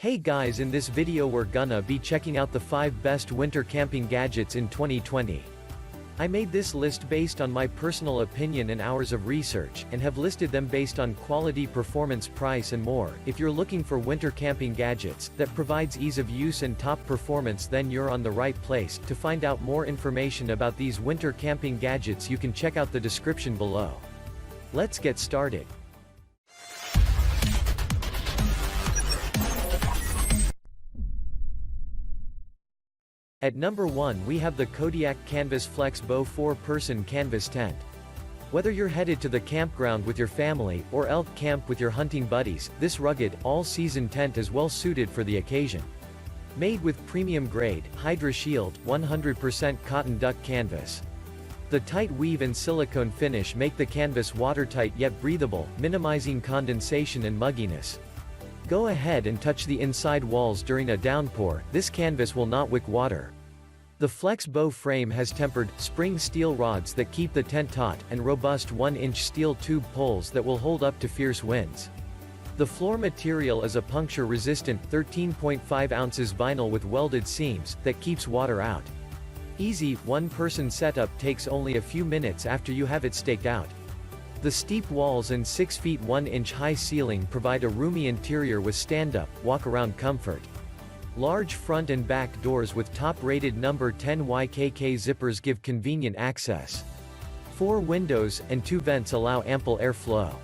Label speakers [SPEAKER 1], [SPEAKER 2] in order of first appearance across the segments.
[SPEAKER 1] Hey guys, in this video we're gonna be checking out the 5 best winter camping gadgets in 2020. I made this list based on my personal opinion and hours of research, and have listed them based on quality, performance, price and more. If you're looking for winter camping gadgets that provides ease of use and top performance, then you're on the right place. To find out more information about these winter camping gadgets, you can check out the description below. Let's get started. At number 1 we have the Kodiak Canvas FlexBo 4-person canvas tent. Whether you're headed to the campground with your family, or elk camp with your hunting buddies, this rugged, all-season tent is well suited for the occasion. Made with premium-grade, Hydra Shield, 100% cotton duck canvas. The tight weave and silicone finish make the canvas watertight yet breathable, minimizing condensation and mugginess. Go ahead and touch the inside walls during a downpour, this canvas will not wick water. The FlexBo frame has tempered, spring steel rods that keep the tent taut, and robust 1-inch steel tube poles that will hold up to fierce winds. The floor material is a puncture-resistant, 13.5 ounces vinyl with welded seams, that keeps water out. Easy, one-person setup takes only a few minutes after you have it staked out. The steep walls and 6 feet 1-inch high ceiling provide a roomy interior with stand-up, walk-around comfort. Large front and back doors with top-rated number 10 WACA zippers give convenient access. 4 windows and 2 vents allow ample airflow.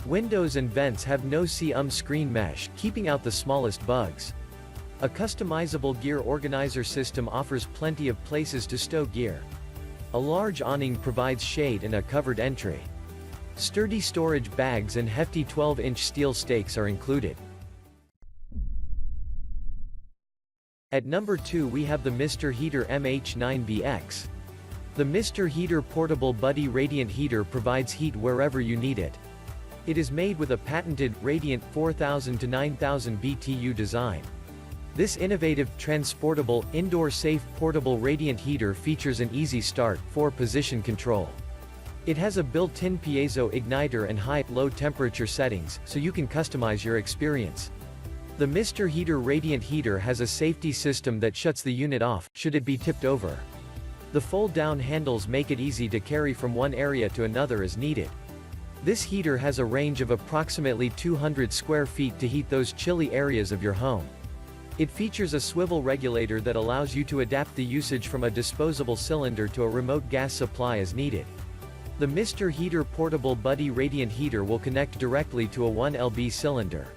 [SPEAKER 1] Windows and vents have no screen mesh, keeping out the smallest bugs. A customizable gear organizer system offers plenty of places to stow gear. A large awning provides shade and a covered entry. Sturdy storage bags and hefty 12-inch steel stakes are included. At number 2 we have the Mr. Heater MH9BX. The Mr. Heater Portable Buddy Radiant Heater provides heat wherever you need it. It is made with a patented, radiant 4,000 to 9,000 BTU design. This innovative, transportable, indoor-safe portable radiant heater features an easy start, 4-position control. It has a built-in piezo igniter and high-low temperature settings, so you can customize your experience. The Mr. Heater Radiant Heater has a safety system that shuts the unit off, should it be tipped over. The fold-down handles make it easy to carry from one area to another as needed. This heater has a range of approximately 200 square feet to heat those chilly areas of your home. It features a swivel regulator that allows you to adapt the usage from a disposable cylinder to a remote gas supply as needed. The Mr. Heater Portable Buddy Radiant Heater will connect directly to a 1 lb cylinder.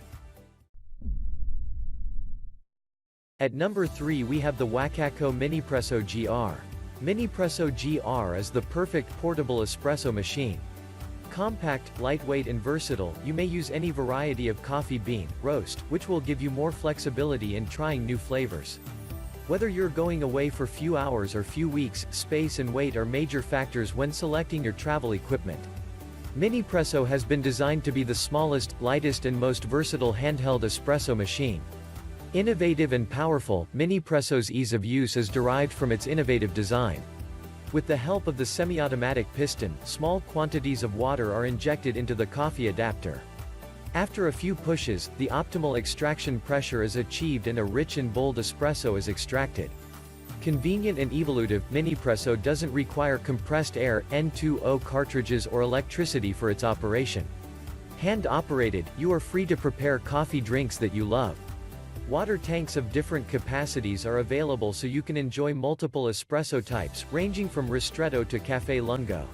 [SPEAKER 1] At number 3 we have the Wacaco Minipresso GR. Minipresso GR is the perfect portable espresso machine. Compact, lightweight and versatile, you may use any variety of coffee bean, roast, which will give you more flexibility in trying new flavors. Whether you're going away for few hours or few weeks, space and weight are major factors when selecting your travel equipment. Minipresso has been designed to be the smallest, lightest and most versatile handheld espresso machine. Innovative and powerful, Minipresso's ease of use is derived from its innovative design. With the help of the semi-automatic piston, small quantities of water are injected into the coffee adapter. After a few pushes, the optimal extraction pressure is achieved and a rich and bold espresso is extracted. Convenient and evolutive, Minipresso doesn't require compressed air, N2O cartridges or electricity for its operation. Hand-operated, you are free to prepare coffee drinks that you love. Water tanks of different capacities are available so you can enjoy multiple espresso types, ranging from ristretto to cafe lungo.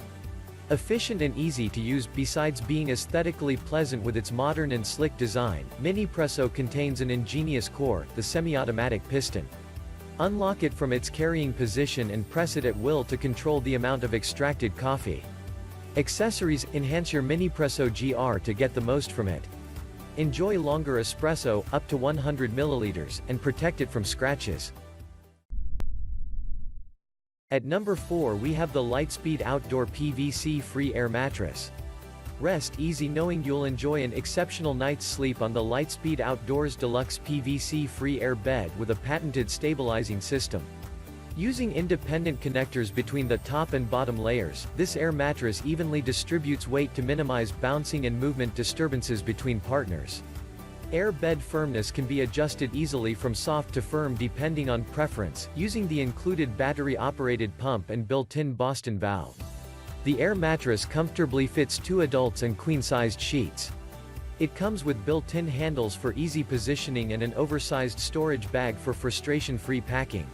[SPEAKER 1] Efficient and easy to use, besides being aesthetically pleasant with its modern and slick design, Minipresso contains an ingenious core, the semi-automatic piston. Unlock it from its carrying position and press it at will to control the amount of extracted coffee. Accessories enhance your Minipresso GR to get the most from it. Enjoy longer espresso, up to 100 milliliters, and protect it from scratches. At number 4 we have the Lightspeed Outdoor PVC-free air mattress. Rest easy knowing you'll enjoy an exceptional night's sleep on the Lightspeed Outdoors Deluxe PVC-free air bed with a patented stabilizing system. Using independent connectors between the top and bottom layers, this air mattress evenly distributes weight to minimize bouncing and movement disturbances between partners. Air bed firmness can be adjusted easily from soft to firm depending on preference, using the included battery-operated pump and built-in Boston valve. The Air mattress comfortably fits 2 adults and queen-sized sheets. It comes with built-in handles for easy positioning and an oversized storage bag for frustration-free packing.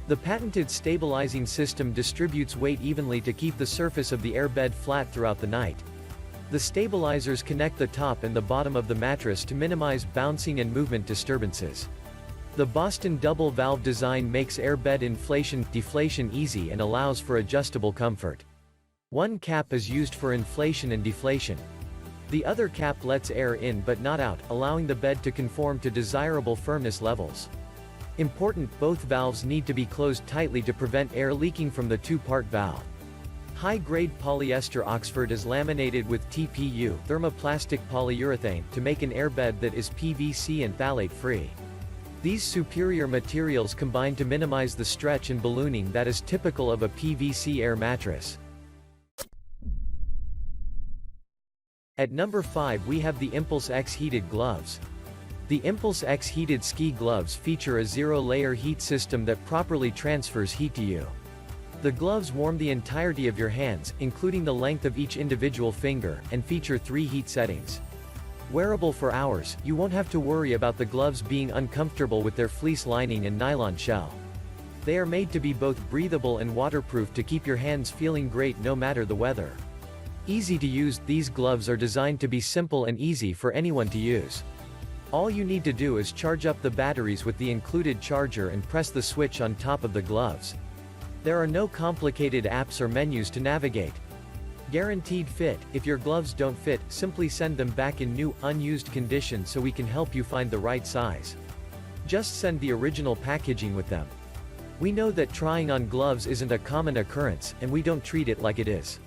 [SPEAKER 1] The patented stabilizing system distributes weight evenly to keep the surface of the Air bed flat throughout the night. The stabilizers connect the top and the bottom of the mattress to minimize bouncing and movement disturbances. The Boston double valve design makes Air bed inflation-deflation easy and allows for adjustable comfort. One cap is used for inflation and deflation. The other cap lets air in but not out, allowing the bed to conform to desirable firmness levels. Important, both valves need to be closed tightly to prevent air leaking from the 2-part valve. High-grade polyester Oxford is laminated with TPU thermoplastic polyurethane to make an air bed that is PVC and phthalate-free. These superior materials combine to minimize the stretch and ballooning that is typical of a PVC air mattress. At number 5 we have the Impulse X heated gloves. The Impulse X heated ski gloves feature a 0-layer heat system that properly transfers heat to you. The gloves warm the entirety of your hands, including the length of each individual finger, and feature 3 heat settings. Wearable for hours, you won't have to worry about the gloves being uncomfortable with their fleece lining and nylon shell. They are made to be both breathable and waterproof to keep your hands feeling great no matter the weather. Easy to use, these gloves are designed to be simple and easy for anyone to use. All you need to do is charge up the batteries with the included charger and press the switch on top of the gloves. There are no complicated apps or menus to navigate. Guaranteed fit. If your gloves don't fit, simply send them back in new, unused condition so we can help you find the right size. Just send the original packaging with them. We know that trying on gloves isn't a common occurrence, and we don't treat it like it is.